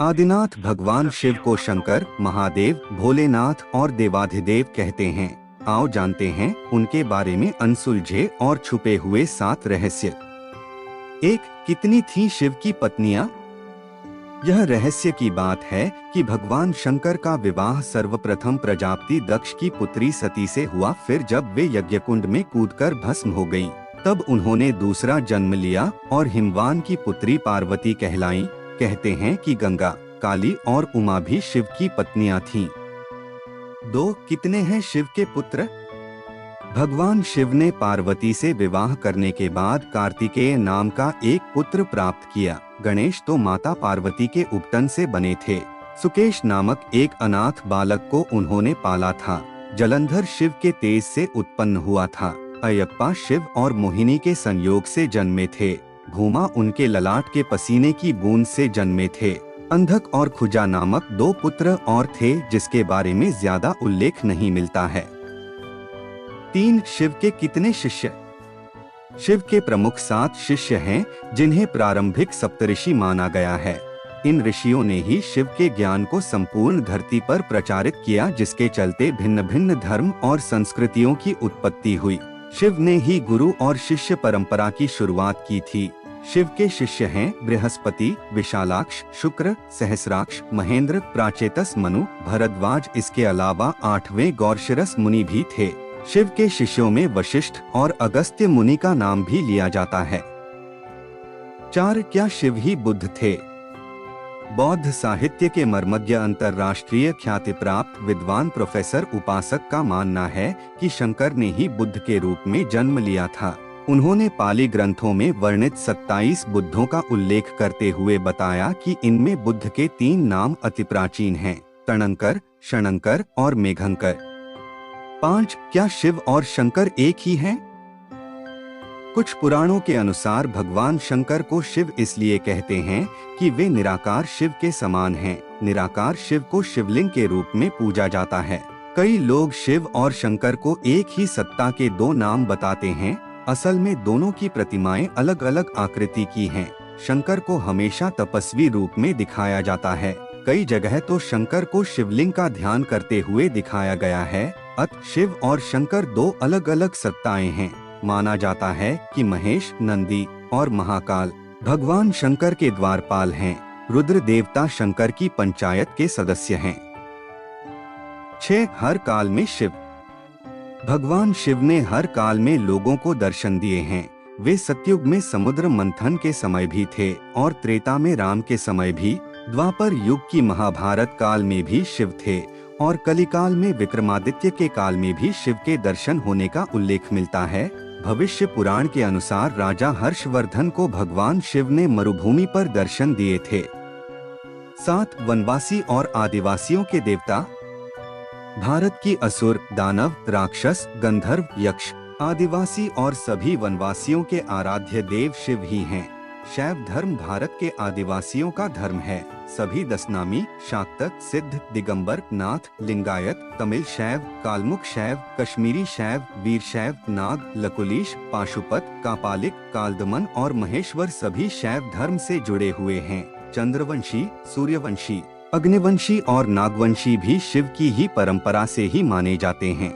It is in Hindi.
आदिनाथ भगवान शिव को शंकर, महादेव, भोलेनाथ और देवाधिदेव कहते हैं। आओ जानते हैं उनके बारे में अनसुलझे और छुपे हुए 7 रहस्य। 1. कितनी थीं शिव की पत्नियां? यह रहस्य की बात है कि भगवान शंकर का विवाह सर्वप्रथम प्रजापति दक्ष की पुत्री सती से हुआ। फिर जब वे यज्ञकुंड में कूदकर भस्म हो गईं, तब उन्होंने दूसरा जन्म लिया और हिमवान की पुत्री पार्वती कहलाईं। कहते हैं कि गंगा, काली और उमा भी शिव की पत्नियां थीं। 2. कितने हैं शिव के पुत्र? भगवान शिव ने पार्वती से विवाह करने के बाद कार्तिकेय नाम का एक पुत्र प्राप्त किया। गणेश तो माता पार्वती के उपटन से बने थे। सुकेश नामक एक अनाथ बालक को उन्होंने पाला था। जलंधर शिव के तेज से उत्पन्न हुआ था। अयप्पा शिव और मोहिनी के संयोग से जन्मे थे। भूमा उनके ललाट के पसीने की बूंद से जन्मे थे। अंधक और खुजा नामक 2 पुत्र और थे जिसके बारे में ज्यादा उल्लेख नहीं मिलता है। 3. शिव के कितने शिष्य? शिव के प्रमुख 7 शिष्य हैं जिन्हें प्रारंभिक सप्तऋषि माना गया है। इन ऋषियों ने ही शिव के ज्ञान को संपूर्ण धरती पर प्रचारित किया, जिसके चलते भिन्न भिन्न धर्म और संस्कृतियों की उत्पत्ति हुई। शिव ने ही गुरु और शिष्य परंपरा की शुरुआत की थी। शिव के शिष्य हैं बृहस्पति, विशालाक्ष, शुक्र, सहस्राक्ष, महेंद्र, प्राचेतस, मनु, भरद्वाज। इसके अलावा 8वें गौरशिरस मुनि भी थे। शिव के शिष्यों में वशिष्ठ और अगस्त्य मुनि का नाम भी लिया जाता है। 4. क्या शिव ही बुद्ध थे? बौद्ध साहित्य के मर्मज्ञ, अंतर्राष्ट्रीय ख्याति प्राप्त विद्वान प्रोफेसर उपासक का मानना है कि शंकर ने ही बुद्ध के रूप में जन्म लिया था। उन्होंने पाली ग्रंथों में वर्णित 27 बुद्धों का उल्लेख करते हुए बताया कि इनमें बुद्ध के 3 नाम अति प्राचीन हैं: तणंकर, शणंकर और मेघंकर। 5. क्या शिव और शंकर एक ही हैं? कुछ पुराणों के अनुसार भगवान शंकर को शिव इसलिए कहते हैं कि वे निराकार शिव के समान हैं। निराकार शिव को शिवलिंग के रूप में पूजा जाता है। कई लोग शिव और शंकर को एक ही सत्ता के 2 नाम बताते हैं। असल में दोनों की प्रतिमाएं अलग अलग आकृति की हैं। शंकर को हमेशा तपस्वी रूप में दिखाया जाता है। कई जगह तो शंकर को शिवलिंग का ध्यान करते हुए दिखाया गया है। अत शिव और शंकर 2 अलग अलग सत्ताएं हैं। माना जाता है कि महेश, नंदी और महाकाल भगवान शंकर के द्वारपाल हैं। रुद्र देवता शंकर की पंचायत के सदस्य हैं। 6. हर काल में शिव। भगवान शिव ने हर काल में लोगों को दर्शन दिए हैं। वे सतयुग में समुद्र मंथन के समय भी थे और त्रेता में राम के समय भी। द्वापर युग की महाभारत काल में भी शिव थे और कलिकाल में विक्रमादित्य के काल में भी शिव के दर्शन होने का उल्लेख मिलता है। भविष्य पुराण के अनुसार राजा हर्षवर्धन को भगवान शिव ने मरुभूमि पर दर्शन दिए थे। 7. वनवासी और आदिवासियों के देवता। भारत की असुर, दानव, राक्षस, गंधर्व, यक्ष, आदिवासी और सभी वनवासियों के आराध्य देव शिव ही हैं। शैव धर्म भारत के आदिवासियों का धर्म है। सभी दशनामी, शाक्तक, सिद्ध, दिगंबर, नाथ, लिंगायत, तमिल शैव, कालमुख शैव, कश्मीरी शैव, वीर शैव, नाग, लकुलीश, पाशुपत, कापालिक, कालदमन और महेश्वर सभी शैव धर्म से जुड़े हुए हैं। चंद्रवंशी, सूर्यवंशी, अग्निवंशी और नागवंशी भी शिव की ही परंपरा से ही माने जाते हैं।